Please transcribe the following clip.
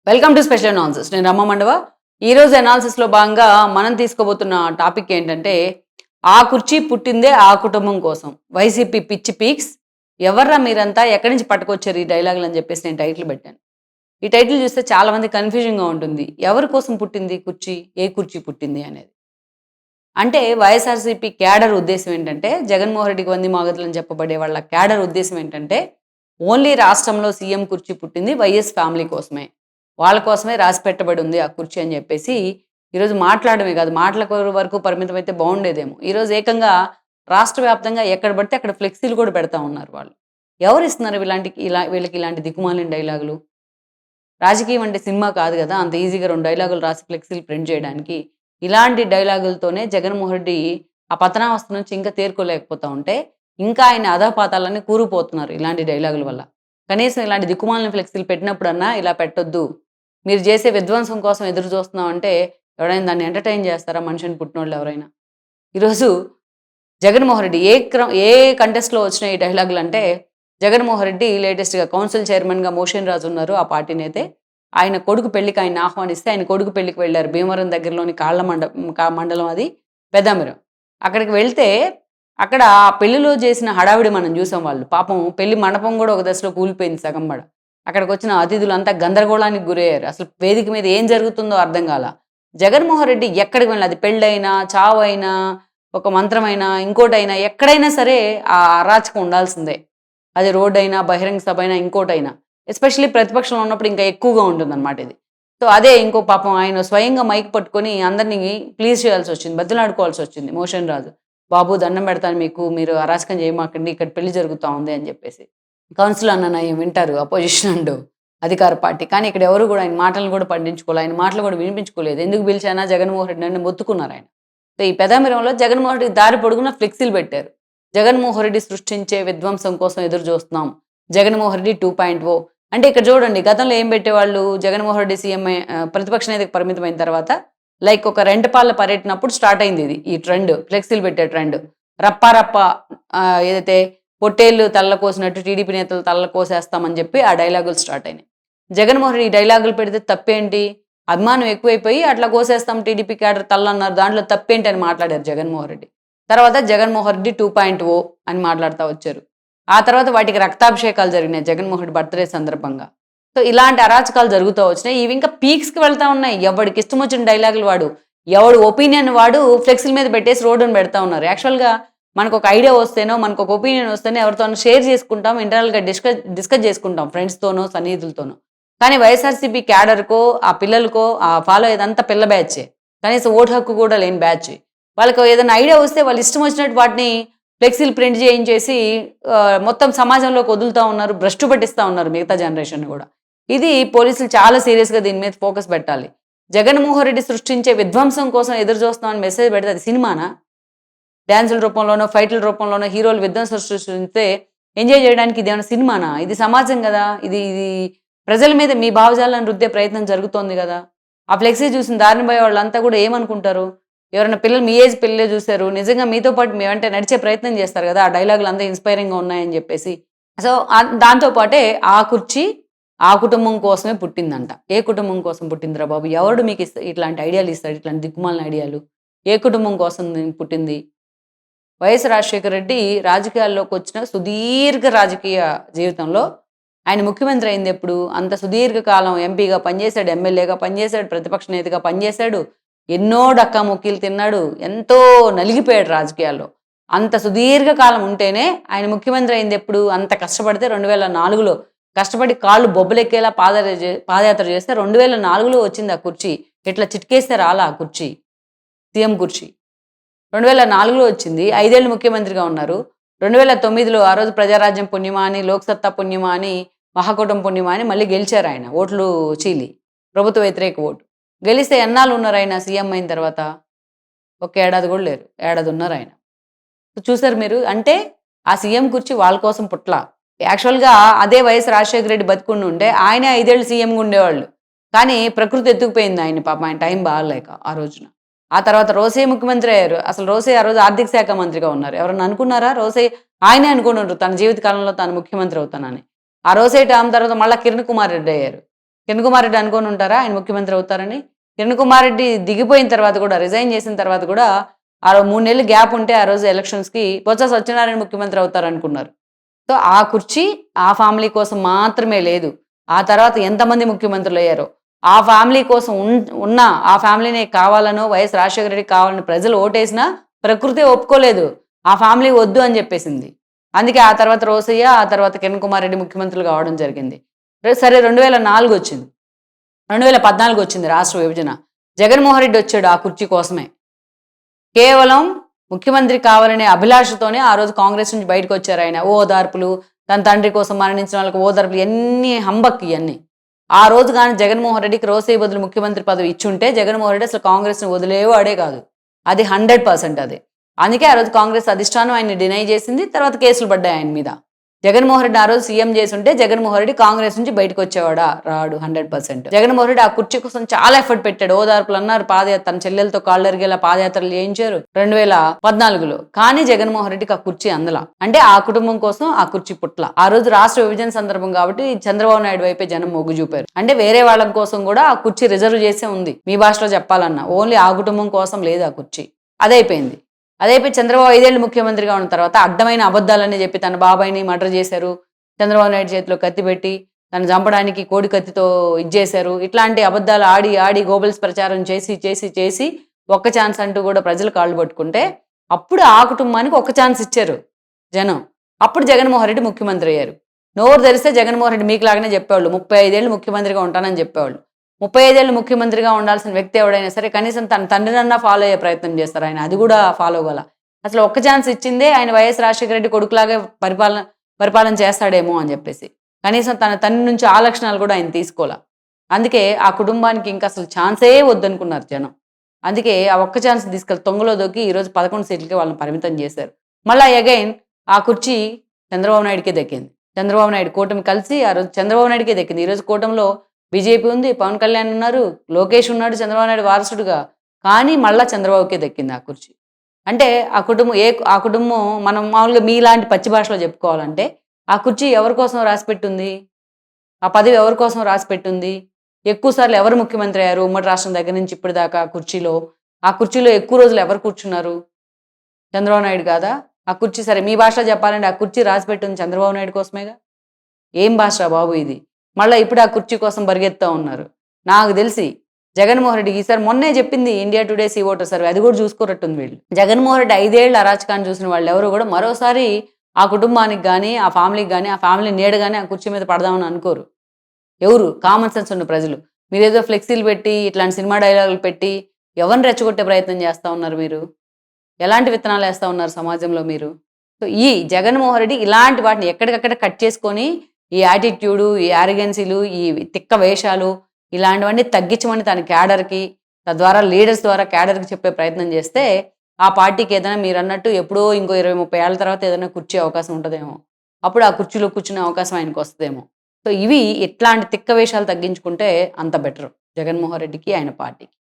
Welcome to special analysis. నేను రమ్మ మండవ. ఈరోజు అనాలిసిస్లో భాగంగా మనం తీసుకోబోతున్న టాపిక్ ఏంటంటే, ఆ కుర్చీ పుట్టిందే ఆ కుటుంబం కోసం, వైసీపీ పిచ్చి పీక్స్, ఎవర్రా మీరంతా, ఎక్కడి నుంచి పట్టుకొచ్చారు ఈ డైలాగులు అని చెప్పేసి నేను టైటిల్ పెట్టాను. ఈ టైటిల్ చూస్తే చాలా మంది కన్ఫ్యూజన్గా ఉంటుంది. ఎవరి కోసం పుట్టింది కుర్చీ, ఏ కుర్చీ పుట్టింది అనేది. అంటే వైఎస్ఆర్సీపీ క్యాడర్ ఉద్దేశం ఏంటంటే, జగన్మోహన్ రెడ్డికి వంది మాగదులని చెప్పబడే వాళ్ళ క్యాడర్ ఉద్దేశం ఏంటంటే, ఓన్లీ రాష్ట్రంలో సీఎం కుర్చీ పుట్టింది వైఎస్ ఫ్యామిలీ కోసమే, వాళ్ళ కోసమే రాసి పెట్టబడి ఉంది ఆ కుర్చీ అని చెప్పేసి ఈరోజు మాట్లాడమే కాదు, మాటల వరకు పరిమితం అయితే బాగుండేదేమో. ఈరోజు ఏకంగా రాష్ట్ర వ్యాప్తంగా ఎక్కడ పడితే అక్కడ ఫ్లెక్సీలు కూడా పెడతా ఉన్నారు వాళ్ళు. ఎవరు ఇస్తున్నారు వీళ్ళకి ఇలాంటి దిక్కుమాలిన డైలాగులు? రాజకీయం అంటే సినిమా కాదు కదా, అంత ఈజీగా 2 డైలాగులు రాసి ఫ్లెక్సీలు ప్రింట్ చేయడానికి. ఇలాంటి డైలాగులతోనే జగన్మోహన్ రెడ్డి ఆ పతనావస్థ నుంచి ఇంకా తేరుకోలేకపోతా ఉంటే, ఇంకా ఆయన అధపాతాలన్నీ కూరుకుపోతున్నారు ఇలాంటి డైలాగుల వల్ల. కనీసం ఇలాంటి దిక్కుమాలిన ఫ్లెక్సీలు పెట్టినప్పుడన్నా ఇలా పెట్టొద్దు, మీరు చేసే విధ్వంసం కోసం ఎదురు చూస్తున్నాం అంటే ఎవరైనా దాన్ని ఎంటర్టైన్ చేస్తారా? మనిషిని పుట్టినోళ్ళు ఎవరైనా. ఈరోజు జగన్మోహన్ రెడ్డి ఏ కంటెస్ట్‌లో వచ్చిన ఈ డైలాగులు అంటే, జగన్మోహన్ రెడ్డి లేటెస్ట్‌గా కౌన్సిల్ చైర్మన్‌గా మోషన్ రాజు ఉన్నారు, ఆ పార్టీ నేతే. ఆయన కొడుకు పెళ్ళికి ఆయన్ని ఆహ్వానిస్తే ఆయన కొడుకు పెళ్ళికి వెళ్లారు. భీమవరం దగ్గరలోని మండలం అది, పెద్దాపురం. అక్కడికి వెళ్తే అక్కడ ఆ పెళ్లిలో చేసిన హడావిడి మనం చూసాం వాళ్ళు. పాపం పెళ్లి మండపం కూడా ఒక దశలో కూలిపోయింది సగం బడ. అక్కడికొచ్చిన అతిథులంతా గందరగోళానికి గురయ్యారు. అసలు వేదిక మీద ఏం జరుగుతుందో అర్థం కాల. జగన్మోహన్ రెడ్డి ఎక్కడికి వెళ్ళినా, అది పెళ్ళైనా, చావైనా, ఒక మంత్రమైనా, ఇంకోటైనా, ఎక్కడైనా సరే ఆ అరాచకం ఉండాల్సిందే. అది రోడ్డైనా, బహిరంగ సభ అయినా, ఇంకోటైనా. ఎస్పెషల్లీ ప్రతిపక్షంలో ఉన్నప్పుడు ఇంకా ఎక్కువగా ఉంటుందన్నమాట ఇది. సో అదే ఇంకో పాపం ఆయన స్వయంగా మైక్ పట్టుకొని అందరినీ ప్లీజ్ చేయాల్సొచ్చింది, బతిమలాడుకోవాల్సొచ్చింది మోషన్ రాజు. బాబు దండం పెడతాను మీకు, మీరు అరాచకం చేయమాకండి, ఇక్కడ పెళ్లి జరుగుతా ఉంది అని చెప్పేసి. కౌన్సిల్ అన్న నయం వింటారు అపోజిషన్ అండ్ అధికార పార్టీ. కానీ ఇక్కడ ఎవరు కూడా ఆయన మాటలను కూడా పండించుకోలేదు. ఆయన మాటలు కూడా వినిపించుకోలేదు. ఎందుకు పిలిచానా జగన్మోహన్ రెడ్డి అని మొత్తుకున్నారు ఆయన. సో ఈ పెదామిరంలో జగన్మోహన్ రెడ్డి దారి పొడుగున ఫ్లెక్సీలు పెట్టారు. జగన్మోహన్ రెడ్డి సృష్టించే విధ్వంసం కోసం ఎదురు చూస్తున్నాం, జగన్మోహన్ రెడ్డి 2.0. అంటే ఇక్కడ చూడండి, గతంలో ఏం పెట్టేవాళ్ళు, జగన్మోహన్ రెడ్డి సీఎం ప్రతిపక్ష నేతకు పరిమితమైన తర్వాత, లైక్ ఒక రెంటపాళ్ళ పర్యటనప్పుడు స్టార్ట్ అయింది ఇది, ఈ ట్రెండ్, ఫ్లెక్సీలు పెట్టే ట్రెండ్. రప్పా రప్ప ఏదైతే పొట్టేళ్ళు తల్ల కోసినట్టు టీడీపీ నేతలు తల్ల కోసేస్తామని చెప్పి ఆ డైలాగులు స్టార్ట్ అయినాయి. జగన్మోహన్ రెడ్డి ఈ డైలాగులు పెడితే తప్పేంటి, అభిమానం ఎక్కువైపోయి అట్లా కోసేస్తాం టీడీపీ క్యాడర్ తల్ల అన్నారు, దాంట్లో తప్పేంటి అని మాట్లాడారు జగన్మోహన్ రెడ్డి. తర్వాత జగన్మోహన్ రెడ్డి 2.0 అని మాట్లాడుతూ వచ్చారు. ఆ తర్వాత వాటికి రక్తాభిషేకాలు జరిగినాయి జగన్మోహన్ రెడ్డి బర్త్డే సందర్భంగా. సో ఇలాంటి అరాచకాలు జరుగుతూ వచ్చినాయి. ఇవి ఇంకా పీక్స్కి వెళ్తా ఉన్నాయి. ఎవడికి ఇష్టం వచ్చిన డైలాగులు వాడు, ఎవడు ఒపీనియన్ వాడు ఫ్లెక్సీల మీద పెట్టేసి రోడ్డును పెడతా ఉన్నారు. యాక్చువల్గా మనకు ఒక ఐడియా వస్తేనో, మనకు ఒక ఒపీనియన్ వస్తేనే ఎవరితోనో షేర్ చేసుకుంటాం, ఇంటర్నల్గా డిస్కస్ చేసుకుంటాం ఫ్రెండ్స్తోనో, సన్నిహితులతోనో. కానీ వైఎస్ఆర్సీపీ క్యాడర్కో, ఆ పిల్లలకో, ఆ ఫాలో అయ్యేదంతా పిల్ల బ్యాచే, కనీసం ఓటు హక్కు కూడా లేని బ్యాచ్. వాళ్ళకి ఏదైనా ఐడియా వస్తే వాళ్ళు ఇష్టం వచ్చినట్టు వాటిని ఫ్లెక్సీలు ప్రింట్ చేయించేసి మొత్తం సమాజంలోకి వదులుతూ ఉన్నారు, భ్రష్టు పట్టిస్తూ ఉన్నారు మిగతా జనరేషన్ కూడా. ఇది పోలీసులు చాలా సీరియస్గా దీని మీద ఫోకస్ పెట్టాలి. జగన్మోహన్ రెడ్డి సృష్టించే విధ్వంసం కోసం ఎదురు చూస్తామని మెసేజ్ పెడితే అది సినిమానా? డ్యాన్సుల రూపంలోనో, ఫైట్ల రూపంలోనో హీరోలు విధ్వంసం సృష్టిస్తే ఎంజాయ్ చేయడానికి ఇదేమైనా సినిమానా? ఇది సమాజం కదా. ఇది ఇది ప్రజల మీద మీ భావజాలను రుద్దే ప్రయత్నం జరుగుతోంది కదా. ఆ ఫ్లెక్సీ చూసిన దారిన పోయే వాళ్ళంతా కూడా ఏమనుకుంటారు? ఎవరైనా పిల్లలు, మీ ఏజ్ పిల్లలే చూశారు, నిజంగా మీతో పాటు మేమంటే నడిచే ప్రయత్నం చేస్తారు కదా, ఆ డైలాగులు అంతా ఇన్స్పైరింగ్గా ఉన్నాయని చెప్పేసి. సో దాంతోపాటే ఆ కుర్చీ ఆ కుటుంబం కోసమే పుట్టిందంట. ఏ కుటుంబం కోసం పుట్టిందిరా బాబు? ఎవడు మీకు ఇట్లాంటి ఐడియాలు ఇస్తాడు, ఇట్లాంటి దిక్కుమాలిన ఐడియాలు? ఏ కుటుంబం కోసం పుట్టింది? వైఎస్ రాజశేఖర రెడ్డి రాజకీయాల్లోకి వచ్చిన సుదీర్ఘ రాజకీయ జీవితంలో ఆయన ముఖ్యమంత్రి అయింది ఎప్పుడు? అంత సుదీర్ఘ కాలం ఎంపీగా పనిచేశాడు, ఎమ్మెల్యేగా పనిచేశాడు, ప్రతిపక్ష నేతగా పనిచేశాడు, ఎన్నో డక్కాముక్కీలు తిన్నాడు, ఎంతో నలిగిపోయాడు రాజకీయాల్లో. అంత సుదీర్ఘ కాలం ఉంటేనే ఆయన ముఖ్యమంత్రి అయింది ఎప్పుడు? అంత కష్టపడితే 2004లో కష్టపడి కాళ్ళు బొబ్బలెక్కేలా పాదయాత్ర చేస్తే 2004లో వచ్చింది ఆ కుర్చీ. ఇట్లా చిట్కేస్తే రాలా ఆ కుర్చీ, సీఎం కుర్చీ. 2004లో వచ్చింది. 5 ఏళ్ళు ముఖ్యమంత్రిగా ఉన్నారు. 2009లో ఆ రోజు ప్రజారాజ్యం పుణ్యమా అని, లోక్సత్తా పుణ్యమా అని, మహాకూటమి పుణ్యమా అని మళ్ళీ గెలిచారు ఆయన, ఓట్లు చీలి, ప్రభుత్వ వ్యతిరేక ఓటు. గెలిస్తే ఎన్నాళ్ళు ఉన్నారు ఆయన సీఎం అయిన తర్వాత? ఒక ఏడాది కూడా లేరు, ఏడాది ఉన్నారు ఆయన. చూసారు మీరు? అంటే ఆ సీఎం కుర్చీ వాళ్ళ కోసం పుట్ల. యాక్చువల్గా అదే వైఎస్ రాజశేఖర రెడ్డి బతికుండి ఉంటే ఆయనే 5 ఏళ్ళు సీఎంగా ఉండేవాళ్ళు. కానీ ప్రకృతి ఎత్తుకుపోయింది ఆయన, పాపం ఆయన టైం బాగాలేక ఆ రోజున. ఆ తర్వాత రోసయ్య ముఖ్యమంత్రి అయ్యారు. అసలు రోసయ్య ఆ రోజు ఆర్థిక శాఖ మంత్రిగా ఉన్నారు. ఎవరన్నా అనుకున్నారా? రోసయ్య ఆయనే అనుకున్నారు తన జీవిత కాలంలో తాను ముఖ్యమంత్రి అవుతానని. ఆ రోసయ్య టర్మ్ తర్వాత మళ్ళీ కిరణ్ కుమార్ రెడ్డి అయ్యారు. కిరణ్ కుమార్ రెడ్డి అనుకోని ఉంటారా ఆయన ముఖ్యమంత్రి అవుతారని? కిరణ్ కుమార్ రెడ్డి దిగిపోయిన తర్వాత కూడా, రిజైన్ చేసిన తర్వాత కూడా 3 నెలలు గ్యాప్ ఉంటే ఆ రోజు ఎలక్షన్స్‌కి బొత్స సత్యనారాయణ ముఖ్యమంత్రి అవుతారనుకున్నారు. సో, ఆ కుర్చీ ఆ ఫ్యామిలీ కోసం మాత్రమే లేదు. ఆ తర్వాత ఎంతమంది ముఖ్యమంత్రులయ్యారో, ఆ ఫ్యామిలీ కోసం ఉన్న ఆ ఫ్యామిలీనే కావాలనో, వైఎస్ రాజశేఖర రెడ్డికి కావాలని ప్రజలు ఓటేసినా ప్రకృతి ఒప్పుకోలేదు. ఆ ఫ్యామిలీ వద్దు అని జెప్పేసింది. అందుకే ఆ తర్వాత రోసయ్య, ఆ తర్వాత కిరణ్ కుమార్ రెడ్డి ముఖ్యమంత్రులు కావడం జరిగింది. సరే 2004 వచ్చింది. 2014 వచ్చింది రాష్ట్ర విభజన. జగన్మోహన్ రెడ్డి వచ్చాడు ఆ కుర్చీ కోసమే. కేవలం ముఖ్యమంత్రి కావాలనే అభిలాషతోనే ఆ రోజు కాంగ్రెస్ నుంచి బయటకొచ్చారాయన. ఓదార్పులు, తన తండ్రి కోసం మరణించిన వాళ్ళకి ఓదార్పులు ఎన్ని హంబక్ ఇయన్నీ. ఆ రోజు గాని జగన్మోహన్ రెడ్డికి రోసయ్య బదులు ముఖ్యమంత్రి పదవి ఇచ్చుంటే జగన్మోహన్ రెడ్డి అసలు కాంగ్రెస్‌ని వదిలేవాడే కాదు. అది 100% అది. అందుకే ఆ రోజు కాంగ్రెస్ అధిష్టానం ఆయన్ని డినై చేసింది. తర్వాత కేసులు పడ్డాయి ఆయన మీద. జగన్మోహన్ రెడ్డి ఆ రోజు సీఎం చేసుంటే జగన్మోహన్ రెడ్డి కాంగ్రెస్ నుంచి బయటకొచ్చేవాడా? రాడు 100%. జగన్మోహన్ రెడ్డి ఆ కుర్చీ కోసం చాలా ఎఫర్ట్ పెట్టాడు. ఓదార్పులన్నారు, తన చెల్లెలతో కాళ్ళరిగేలా పాదయాత్రలు చేయించారు 2014లో. కానీ జగన్మోహన్ రెడ్డికి ఆ కుర్చీ అందల. అంటే ఆ కుటుంబం కోసం ఆ కుర్చీ పుట్ల. ఆ రోజు రాష్ట్ర విభజన సందర్భం కాబట్టి చంద్రబాబు నాయుడు వైపే జనం మొగ్గు చూపారు. అంటే వేరే వాళ్ళ కోసం కూడా ఆ కుర్చీ రిజర్వ్ చేసే ఉంది. మీ భాషలో చెప్పాలన్నా ఓన్లీ ఆ కుటుంబం కోసం లేదు ఆ కుర్చీ. అదైపోయింది. అదైపోయి చంద్రబాబు 5 ఏళ్ళు ముఖ్యమంత్రిగా ఉన్న తర్వాత అడ్డమైన అబద్ధాలని చెప్పి తన బాబాయిని మర్డర్ చేశారు. చంద్రబాబు నాయుడు చేతిలో కత్తి పెట్టి తను చంపడానికి కోడి కత్తితో ఇచ్చేశారు. ఇట్లాంటి అబద్ధాలు ఆడి ఆడి గోబెల్స్ ప్రచారం చేసి ఒక్క ఛాన్స్ అంటూ కూడా ప్రజలు కాళ్ళు పట్టుకుంటే అప్పుడు ఆ కుటుంబానికి ఒక్క ఛాన్స్ ఇచ్చారు జనం. అప్పుడు జగన్మోహన్ రెడ్డి ముఖ్యమంత్రి అయ్యారు. నోరు తెరిస్తే జగన్మోహన్ రెడ్డి మీకులాగానే చెప్పేవాళ్ళు 35 ఏళ్ళు ముఖ్యమంత్రిగా ఉంటానని చెప్పేవాళ్ళు. 35 ఏళ్ళు ముఖ్యమంత్రిగా ఉండాల్సిన వ్యక్తి ఎవడైనా సరే కనీసం తన తండ్రినన్నా ఫాలో అయ్యే ప్రయత్నం చేస్తారు ఆయన. అది కూడా ఫాలో అవ్వాల. అసలు ఒక్క ఛాన్స్ ఇచ్చిందే ఆయన వైఎస్ రాజశేఖర రెడ్డి కొడుకులాగే పరిపాలన చేస్తాడేమో అని చెప్పేసి. కనీసం తన తండ్రి నుంచి ఆ లక్షణాలు కూడా ఆయన తీసుకోవాల. అందుకే ఆ కుటుంబానికి ఇంకా అసలు ఛాన్సే వద్దనుకున్నారు జనం. అందుకే ఆ ఒక్క ఛాన్స్ తీసుకెళ్ళి తొంగలో దొక్కి ఈరోజు 11 సీట్లకి వాళ్ళని పరిమితం చేశారు. మళ్ళా అగైన్ ఆ కుర్చీ చంద్రబాబు నాయుడికే దక్కింది. చంద్రబాబు నాయుడు కూటమి కలిసి ఆ రోజు చంద్రబాబు నాయుడికే దక్కింది. ఈరోజు కూటమిలో బీజేపీ ఉంది, పవన్ కళ్యాణ్ ఉన్నారు, లోకేష్ ఉన్నాడు చంద్రబాబు నాయుడు వారసుడుగా. కానీ మళ్ళా చంద్రబాబుకే దక్కింది ఆ కుర్చీ. అంటే ఆ కుటుంబం మనం మామూలుగా మీలాంటి పచ్చి భాషలో చెప్పుకోవాలంటే ఆ కుర్చీ ఎవరి కోసం రాసిపెట్టుంది? ఆ పదవి ఎవరి కోసం రాసిపెట్టుంది? ఎక్కువ సార్లు ఎవరు ముఖ్యమంత్రి అయ్యారు ఉమ్మడి రాష్ట్రం దగ్గర నుంచి ఇప్పటిదాకా కుర్చీలో? ఆ కుర్చీలో ఎక్కువ రోజులు ఎవరు కూర్చున్నారు? చంద్రబాబు నాయుడు కాదా? ఆ కుర్చీ సరే మీ భాషలో చెప్పాలంటే ఆ కుర్చీ రాసిపెట్టింది చంద్రబాబు నాయుడు కోసమేగా. ఏం భాష బాబు ఇది? మళ్ళా ఇప్పుడు ఆ కుర్చీ కోసం పరిగెత్తా ఉన్నారు. నాకు తెలిసి జగన్మోహన్ రెడ్డికి ఈసారి మొన్నే చెప్పింది India Today C Voter survey, అది కూడా చూసుకోరట్టుంది వీళ్ళు. జగన్మోహన్ రెడ్డి 5 ఏళ్ల అరాచకాన్ని చూసిన వాళ్ళు ఎవరు కూడా మరోసారి ఆ కుటుంబానికి గానీ, ఆ ఫ్యామిలీకి గానీ, ఆ ఫ్యామిలీ నీడ గానీ ఆ కుర్చీ మీద పడదామని అనుకోరు. ఎవరు? కామన్ సెన్స్ ఉన్న ప్రజలు. మీరేదో ఫ్లెక్సీలు పెట్టి, ఇట్లాంటి సినిమా డైలాగులు పెట్టి ఎవరిని రెచ్చగొట్టే ప్రయత్నం చేస్తా ఉన్నారు మీరు? ఎలాంటి విత్తనాలు వేస్తా ఉన్నారు సమాజంలో మీరు? సో, ఈ జగన్మోహన్ రెడ్డి ఇలాంటి వాటిని ఎక్కడికక్కడ కట్ చేసుకొని ఈ యాటిట్యూడు, ఈ యారగెన్సీలు, ఈ తిక్క వేషాలు ఇలాంటివన్నీ తగ్గించమని తన క్యాడర్‌కి, తద్వారా లీడర్స్ ద్వారా క్యాడర్‌కి చెప్పే ప్రయత్నం చేస్తే, ఆ పార్టీకి ఏదైనా మీరన్నట్టు ఎప్పుడో ఇంకో 20, 30 ఏళ్ల తర్వాత ఏదైనా కుర్చీ అవకాశం ఉంటదేమో. అప్పుడు ఆ కుర్చీలో కూర్చునే అవకాశం ఆయనకొస్తదేమో. సో, ఇవి ఇట్లాంటి తిక్క వేషాలు తగ్గించుకుంటే అంత బెటర్ జగన్మోహన్ రెడ్డికి, ఆయన పార్టీకి.